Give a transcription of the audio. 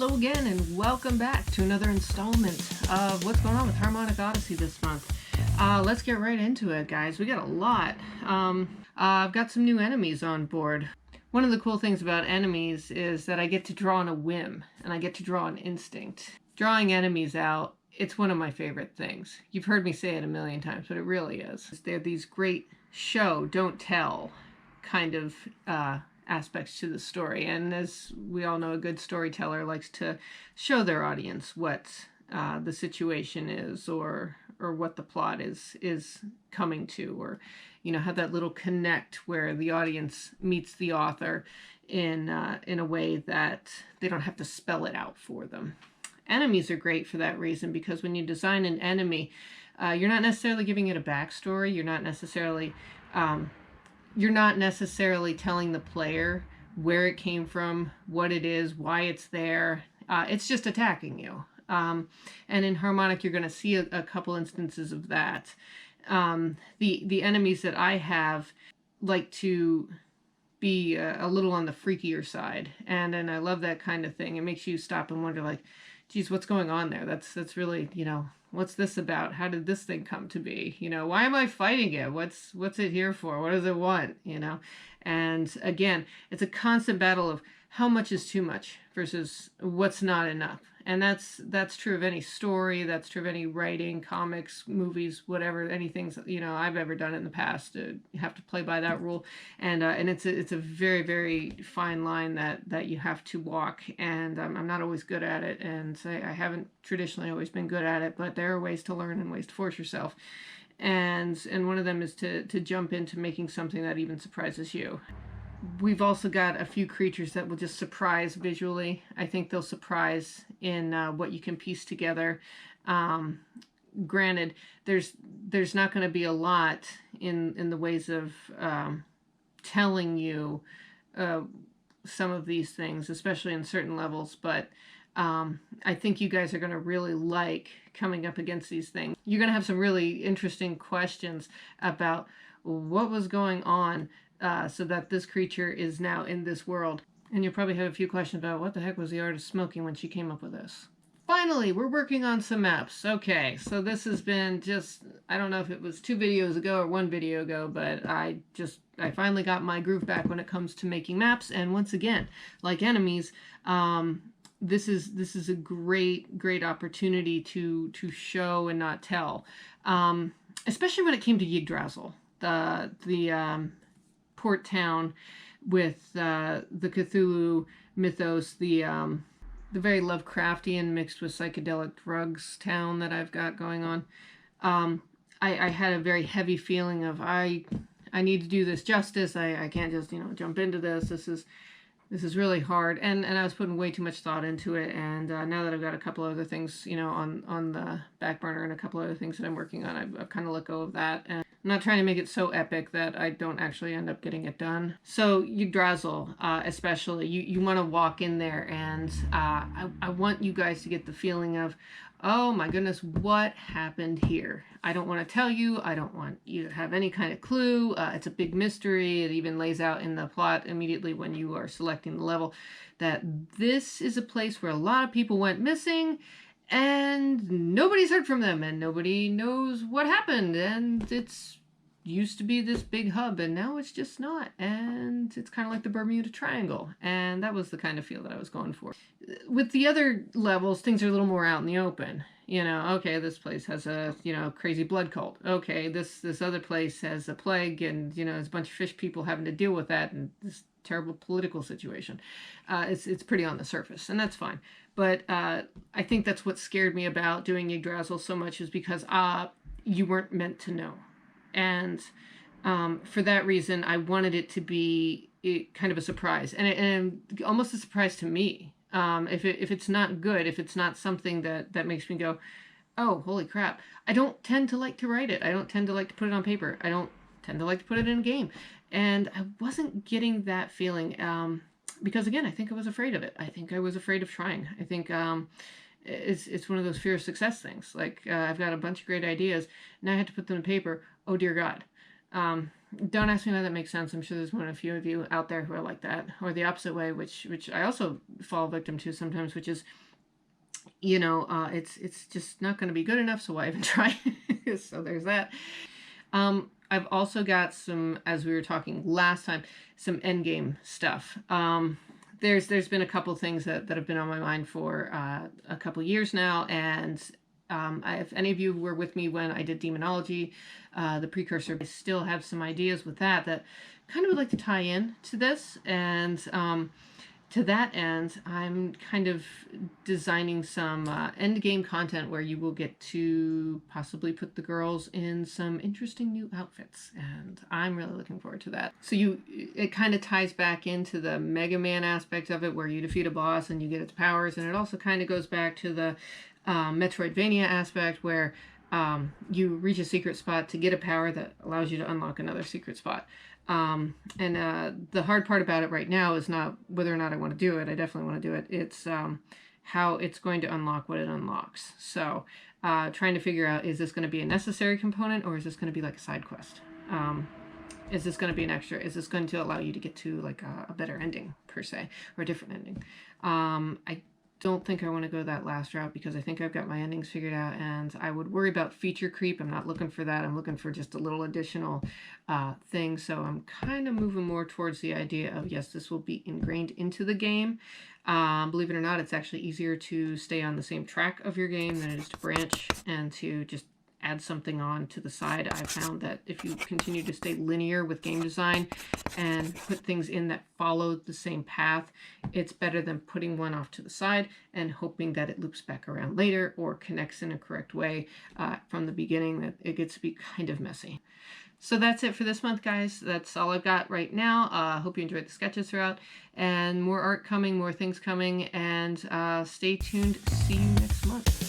Hello again and welcome back to another installment of what's going on with Harmonic Odyssey this month. Let's get right into it, guys. We got a lot. I've got some new enemies on board. One of the cool things about enemies is that I get to draw on a whim and I get to draw on instinct. Drawing enemies out, it's one of my favorite things. You've heard me say it a million times, but it really is. They're these great show, don't tell kind of aspects to the story, and as we all know, a good storyteller likes to show their audience what the situation is, or what the plot is coming to, or have that little connect where the audience meets the author in a way that they don't have to spell it out for them. Enemies are great for that reason, because when you design an enemy, you're not necessarily giving it a backstory. You're not necessarily telling the player where it came from, what it is, why it's there. It's just attacking you. And in Harmonic, you're going to see a couple instances of that. The enemies that I have like to be a little on the freakier side, and I love that kind of thing. It makes you stop and wonder, like, geez, what's going on there? That's really, what's this about? How did this thing come to be? Why am I fighting it? What's it here for? What does it want? And again, it's a constant battle of how much is too much versus what's not enough. And that's true of any story. That's true of any writing, comics, movies, whatever, anything I've ever done in the past. You have to play by that rule, and it's a very, very fine line that you have to walk. And I'm not always good at it, and I haven't traditionally always been good at it. But there are ways to learn and ways to force yourself. And one of them is to jump into making something that even surprises you. We've also got a few creatures that will just surprise visually. I think they'll surprise in what you can piece together. Granted, there's not going to be a lot in the ways of telling you some of these things, especially in certain levels, but I think you guys are going to really like coming up against these things. You're going to have some really interesting questions about what was going on so that this creature is now in this world. And you'll probably have a few questions about what the heck was the artist smoking when she came up with this. Finally, we're working on some maps. Okay, so this has been just, I don't know if it was 2 videos ago or 1 video ago, but I finally got my groove back when it comes to making maps. And once again, like enemies, this is a great opportunity to show and not tell, especially when it came to Geekdrazzle, the port town with the Cthulhu mythos, the very Lovecraftian mixed with psychedelic drugs town that I've got going on. I had a very heavy feeling of I need to do this justice. I can't just jump into this. This is really hard, and I was putting way too much thought into it. And now that I've got a couple other things on the back burner and a couple other things that I'm working on, I've kind of let go of that. And I'm not trying to make it so epic that I don't actually end up getting it done. So Geekdrazzle, especially, you want to walk in there, and I want you guys to get the feeling of, oh my goodness, what happened here? I don't want to tell you. I don't want you to have any kind of clue. It's a big mystery. It even lays out in the plot immediately when you are selecting the level that this is a place where a lot of people went missing, and nobody's heard from them, and nobody knows what happened, and it's used to be this big hub, and now it's just not, and it's kind of like the Bermuda Triangle, and that was the kind of feel that I was going for. With the other levels, things are a little more out in the open. Okay, this place has a crazy blood cult. Okay, this other place has a plague, and there's a bunch of fish people having to deal with that, and this terrible political situation. It's pretty on the surface, and that's fine. But I think that's what scared me about doing Geekdrazzle so much, is because you weren't meant to know. And for that reason, I wanted it to be kind of a surprise, and almost a surprise to me. If it's not good, if it's not something that makes me go, oh, holy crap. I don't tend to like to write it. I don't tend to like to put it on paper. I don't tend to like to put it in a game. And I wasn't getting that feeling because, again, I think I was afraid of it. I think I was afraid of trying. I think it's one of those fear of success things. Like, I've got a bunch of great ideas. Now I have to put them in paper. Oh, dear God. don't ask me how that makes sense. I'm sure there's one or a few of you out there who are like that, or the opposite way, which I also fall victim to sometimes, which is, it's just not going to be good enough, so why even try? So there's that. I've also got some, as we were talking last time, some endgame stuff. There's been a couple things that have been on my mind for a couple years now, and if any of you were with me when I did Demonology, the precursor, I still have some ideas with that kind of would like to tie in to this, and to that end, I'm kind of designing some end game content where you will get to possibly put the girls in some interesting new outfits, and I'm really looking forward to that. So it kind of ties back into the Mega Man aspect of it, where you defeat a boss and you get its powers, and it also kind of goes back to the Metroidvania aspect, where you reach a secret spot to get a power that allows you to unlock another secret spot. The hard part about it right now is not whether or not I want to do it. I definitely want to do it. It's how it's going to unlock what it unlocks. So trying to figure out, is this going to be a necessary component, or is this going to be like a side quest? Is this going to be an extra? Is this going to allow you to get to like a better ending per se, or a different ending? I don't think I want to go that last route, because I think I've got my endings figured out, and I would worry about feature creep. I'm not looking for that. I'm looking for just a little additional thing. So I'm kind of moving more towards the idea of, yes, this will be ingrained into the game. Believe it or not, it's actually easier to stay on the same track of your game than it is to branch and to just add something on to the side. I've found that if you continue to stay linear with game design and put things in that follow the same path, it's better than putting one off to the side and hoping that it loops back around later or connects in a correct way from the beginning. That it gets to be kind of messy. So that's it for this month, guys. That's all I've got right now. Hope you enjoyed the sketches throughout, and more art coming, more things coming, and stay tuned. See you next month.